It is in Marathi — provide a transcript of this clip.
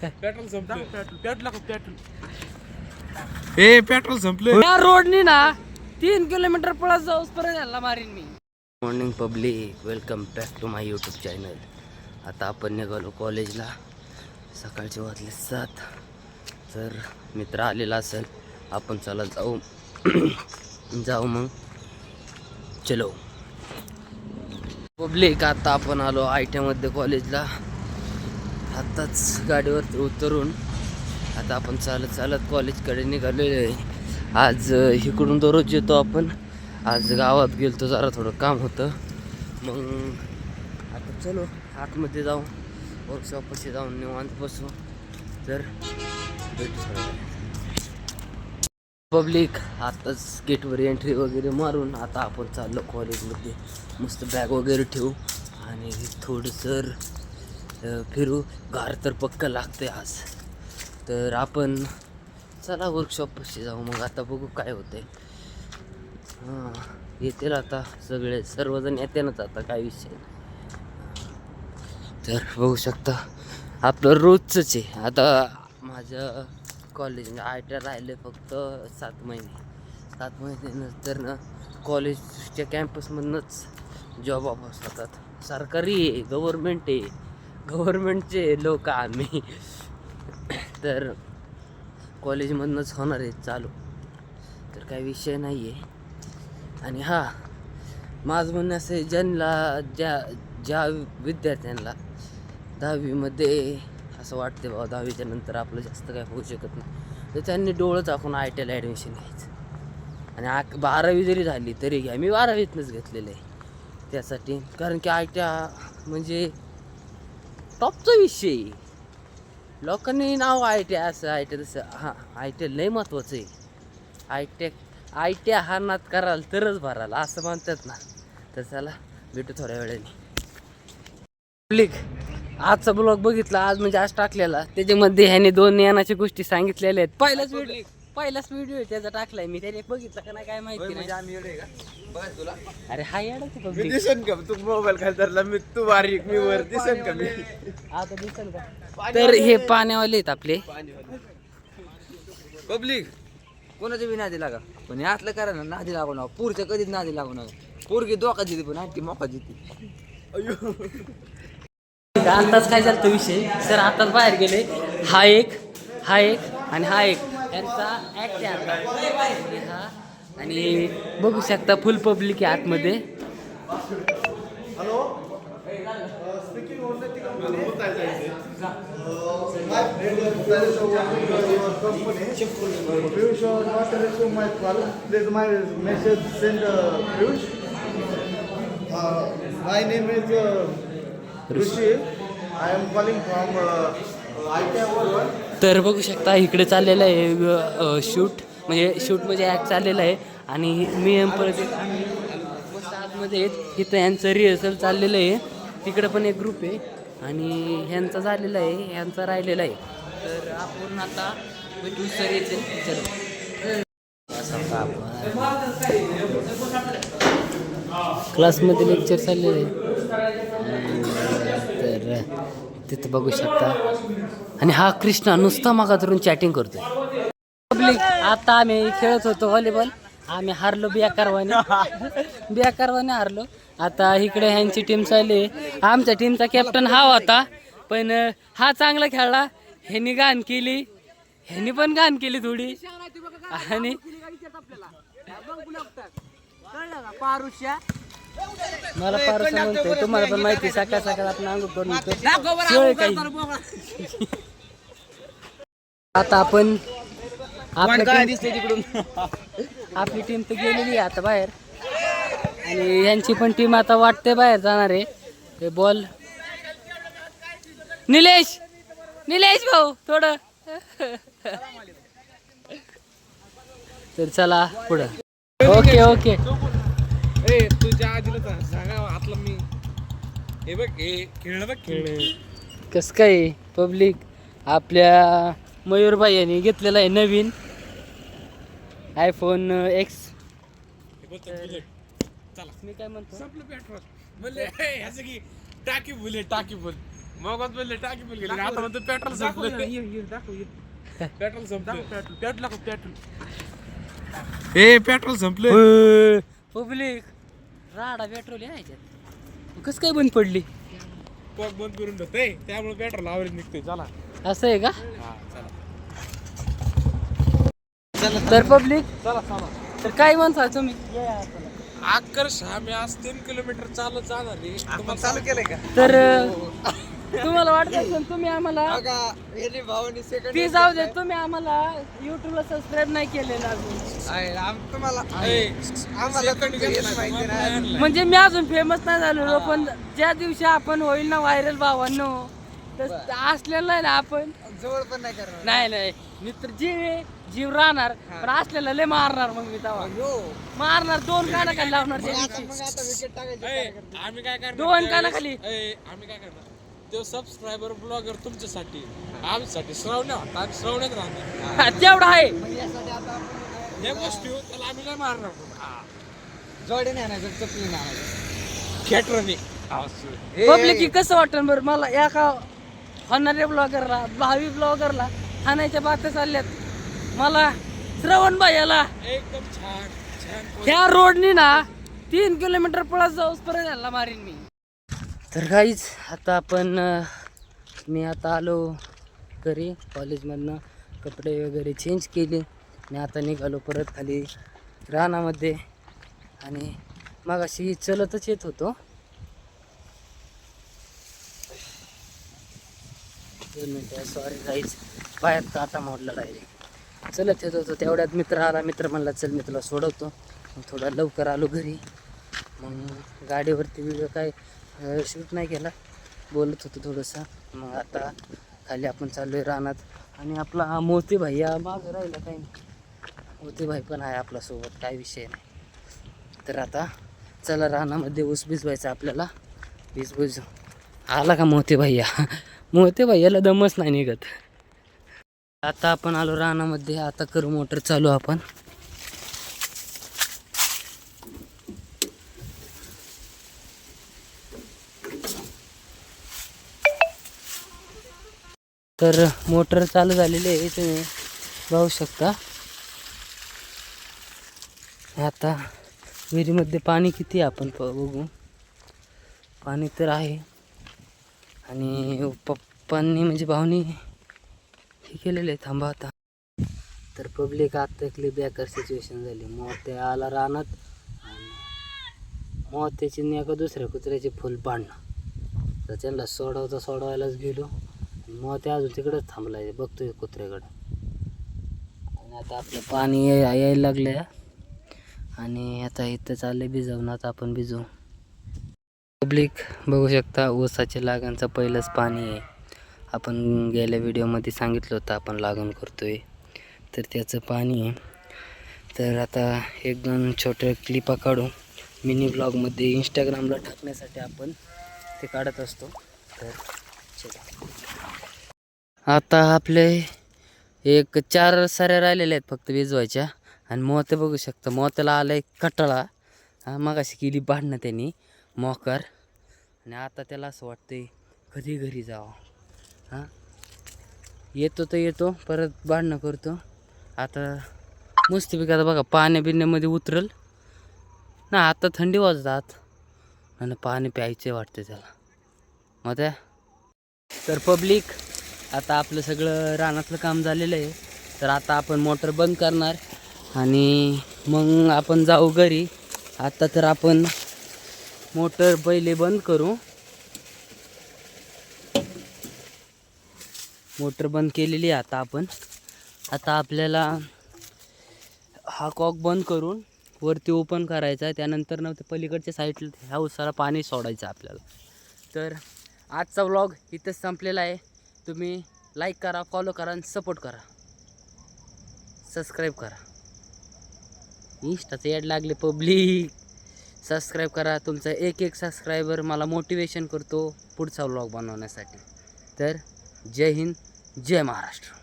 पेट्रोल संपलं. पेट्रोल संपलं. या रोडनी ना 3 किलोमीटर पळत जाऊस पर्यंत याला मारीन मी. Morning public, welcome back to my YouTube channel. आता आपण निघालो कॉलेजला. सकाळचे वाजले 7. तर मित्र आलेला असेल, आपण चला जाऊ. जाऊ मग, चलो पब्लिक. आता आपण आलो ITमध्ये कॉलेजला. आत्ताच गाडीवर उतरून आता आपण चालत चालत कॉलेजकडे निघालेलो आहे. आज इकडून दररोज येतो आपण. आज गावात गेलतो, जरा थोडं काम होतं. मग आता चलो आतमध्ये जाऊ, वर्कशॉपपाशी जाऊन निवांत बसू. तर भेटू पब्लिक. आताच गेटवर एंट्री वगैरे मारून आता आपण चाललो कॉलेजमध्ये. मस्त बॅग वगैरे ठेवू आणि थोडंसं फिरू. गार तर पक्का लागते आज. तर आपण चला वर्कशॉपपाशी जाऊ. मग आता बघू काय होतंय. हां, येतील आता सगळे, सर्वजण येतेनच आता, काय विषय नाही. तर बघू शकता आपलं रोजचंच आहे. आता माझं कॉलेज ITI राहिले फक्त 7 महिने. 7 महिन्यानंतर ना कॉलेजच्या कॅम्पसमधूनच जॉब ऑफर्स होतात. सरकारी आहे, गव्हर्मेंट आहे, गव्हर्मेंटचे लोक आम्ही. तर कॉलेजमधूनच होणार आहे चालू. तर काही विषय नाही आहे. आणि हां, माझं म्हणणं असं आहे, ज्या विद्यार्थ्यांना 10वीमध्ये असं वाटते बाबा 10वीच्या नंतर आपलं जास्त काय होऊ शकत नाही, तर त्यांनी डोळं टाकून ITIला ॲडमिशन घ्यायचं. आणि 12वी जरी झाली तरी घ्या. मी 12वीतनंच घेतलेलं आहे त्यासाठी. कारण की ITI म्हणजे टॉपचा विषय आहे. लोकांनी नाव ITI असं ITI तसं. हां, ITI लय महत्त्वाचं आहे. ITI हा नाद कराल तरच भराल असं म्हणतात ना. तर चला भेटू थोड्या वेळाने. पब्लिक, आजचा ब्लॉग बघितला, आज म्हणजे आज टाकलेला. त्याच्यामध्ये ह्याने 2 यानाच्या गोष्टी सांगितलेल्या आहेत. पहिलाच व्हिडिओ त्याचा टाकलाय मी. त्याने बघितला का नाही काय माहिती नाही. अरे हा येडा मी दिसन का तू मोबाईल खाली धरला, मी तू बारीक मी वर दिसन का मी. आता दिसेल का. तर हे पाण्यावाले आहेत आपले पब्लिक. कोणाच्या बी नादी लागा, पण यातलं करा ना, नादी लागू ना. पुरच्या कधीच नादी लागू नका. पोरगी धोका देते पण आणखी मोका देते. आताच काय झालं तो विषय. सर आताच बाहेर गेले. हा एक आणि हा एक यांचा ॲक्ट आहे आता. हा आणि बघू शकता फुल पब्लिक आहे आतमध्ये. My name is Rishi. I am calling from ITI. तर बघू शकता इकडे चाललेलं आहे शूट म्हणजे ॲक्ट चाललेलं आहे. आणि मी परत आतमध्ये आहेत. इथं यांचं रिहर्सल चाललेलं आहे. तिकडं पण एक ग्रुप आहे आणि ह्यांचा झालेला आहे, ह्यांचा राहिलेला आहे. तर आपण आता भेटू सर येते. चलो क्लासमध्ये लेक्चर चाललेलं आहे. तर तिथं बघू शकता. आणि हा कृष्णा नुसता मागा धरून चॅटिंग करतोय. पब्लिक, आता आम्ही खेळत होतो व्हॉलीबॉल. आम्ही हारलो बेकारवाने हारलो. आता इकडे ह्यांची टीम चालली. आमच्या टीमचा कॅप्टन हा होता, पण हा चांगला खेळला. ह्यांनी घाण केली, ह्यांनी पण घाण केली थोडी. आणि मला पारुषा म्हणतोय, तुम्हाला पण माहिती. सकाळ सकाळ आपण अंघोळ करून आता आपण आपली टीम तर गेलेली आहे आता बाहेर. आणि यांची पण टीम आता वाटते बाहेर जाणार आहे. ते बॉल निलेश भाऊ थोडं. तर चला पुढं. ओके तुझ्या आधीला सांगा आतला मी. हे बघ, हे खेळलं बघ, कस काय पब्लिक. आपल्या मयूरभाई यांनी घेतलेला आहे नवीन iPhone X. चला मी काय म्हणतो, संपलं पेट्रोल. म्हणले ह्याचं की टाकी फुल. मगच बोलले टाकी बिल गेली आता म्हणतो पेट्रोल संपलं पेट्रोल संपलं ए पेट्रोल संपलं पब्लिक राडा पेट्रोल आहे ह्याच्यात कसं काय बंद पडली कॉक बंद करून ठेवते त्यामुळे पेट्रोल आवरेज निघते चला असं आहे का हा चला तर पब्लिक चला चला तर काय म्हणता तुम्ही आकर्ष आम्ही आज 3 किलोमीटर चालत जाणार आहे तुम्हाला चालू केलंय का तर तुम्हाला वाटत असेल तुम्ही आम्हाला भावानी सेकंड ते जाऊ दे तुम्ही आम्हाला युट्यूबला सबस्क्राईब नाही केलेलं अजून तुम्हाला ए, आम्हाला second तुमचं घेतला हेच माहिती का? नाही. म्हणजे मी अजून फेमस नाही झालेलो पण ज्या दिवशी आपण होईल ना व्हायरल भावांनो तर असलेलं आहे ना आपण जवळ पण नाही करणार नाही नाही मित्र जीव आहे, जीव राहणार पण असलेला लय मारणार मग मी तेव्हा मारणार 2 कानाखाली लावणार त्या दिवशी. मग आता विकेट टाकायची ए, आम्ही काय करणार 2 कानाखाली ए, आम्ही काय करणार तो सबस्क्रायबर ब्लॉगर तुमच्यासाठी आमच्यासाठी श्रावण्या होता आणि श्रावण्यात राहणार तेवढं आहे यासाठी आता आपण या गोष्टी त्याला आम्ही नाही मारणार जोडे नाही आणायचं चपली नाही आणायचं थिएटरने पब्लिक कसं वाटतं बरं मला एका होणाऱ्या ब्लॉगरला भावी ब्लॉगरला हाणायच्या बाता चालल्यात मला श्रवण भाईला एकदम छान छान ह्या रोडनी ना 3 किलोमीटर पळत जाऊस परत यायला मारीन मी तर काहीच आता आपण मी आता आलो घरी कॉलेजमधनं कपडे वगैरे चेंज केले आणि आता निघालो परत खाली रानामध्ये आणि मगाशी चलतच येत होतो 2 मिनिटं सॉरी काहीच पायात काटा मोडला डायरेक्ट चलत येत होतो तेवढ्यात मित्र आला मित्र म्हणला चल मी तुला सोडवतो मग थोडा लवकर आलो घरी मग गाडीवरती व्हिडिओ काय शूट नाही केला बोलत होतो थोडंसं मग आता खाली आपण चाललो आहे रानात आणि आपला मोती भैया मागं राहिला काही मोती भाई पण आहे आपल्यासोबत काय विषय नाही तर आता चला रानामध्ये ऊस भिजवायचा आपल्याला भिजू आला का मोती भैयाला दमच नाही निघत आता आपण आलो रानामध्ये आता करू मोटर चालू आपण तर मोटर चालू झालेली आहे तुम्ही पाहू शकता आता विहिरीमध्ये पाणी किती आहे आपण बघू पाणी तर आहे आणि पप्पांनी म्हणजे भावनी हे केलेलं आहे थांबा आता तर पब्लिक आता एकली बेकार सिच्युएशन झाली मोत्या आला रानात आणि मोत्याची नाही का दुसऱ्या कुत्र्याची फुल पाडणं तर त्यांना सोडवायलाच गेलो मोत्या अजून तिकडंच थांबला आहे बघतोय कुत्र्याकडं आणि आता आपलं पाणी यायला लागलं आणि आता इथं चाललं भिजवून आता आपण भिजवू पब्लिक बघू शकता ऊसाच्या लागणचं पहिलंच पाणी आहे आपण गेल्या व्हिडिओमध्ये सांगितलं होतं आपण लागण करतोय तर त्याचं पाणी आहे तर आता 1-2 छोट्या क्लिपा काढून मिनी ब्लॉगमध्ये इंस्टाग्रामला टाकण्यासाठी आपण ते काढत असतो तर चला आता आपले 4 साऱ्या राहिलेल्या आहेत फक्त भिजवायच्या आणि मोत्या बघू शकता मोत्याला आला एक कटाळा मगाशी केली भांडणं त्यांनी मोकार आणि आता त्याला असं वाटतंय कधी घरी जावं येतो तर येतो परत भांडणं करतो आता मस्तपैकी आता बघा पाण्या उतरल ना आता थंडी वाजतात आणि पाणी प्यायचे वाटते त्याला मग त्या तर पब्लिक आता आपलं सगळं रानातलं काम झालेलं आहे तर आता आपण मोटर बंद करणार आणि मग आपण जाऊ घरी आता तर आपण मोटर पहिले बंद करू मोटर बंद केलेली आहे आता आपण आता आपल्याला हा कॉक बंद करून वरती ओपन करायचा त्यानंतर ना ते पलीकडच्या साईडला ह्या उसाला पाणी सोडायचं आपल्याला तर आजचा व्लॉग इथंच संपलेला आहे तुम्ही लाईक करा फॉलो करा आणि सपोर्ट करा सबस्क्राईब करा इंस्टाचं ॲड लागले पब्लिक सबस्क्राईब करा तुमचा एक सबस्क्रायबर मला मोटिवेशन करतो पुढचा व्लॉग बनवण्यासाठी तर जय हिंद जय महाराष्ट्र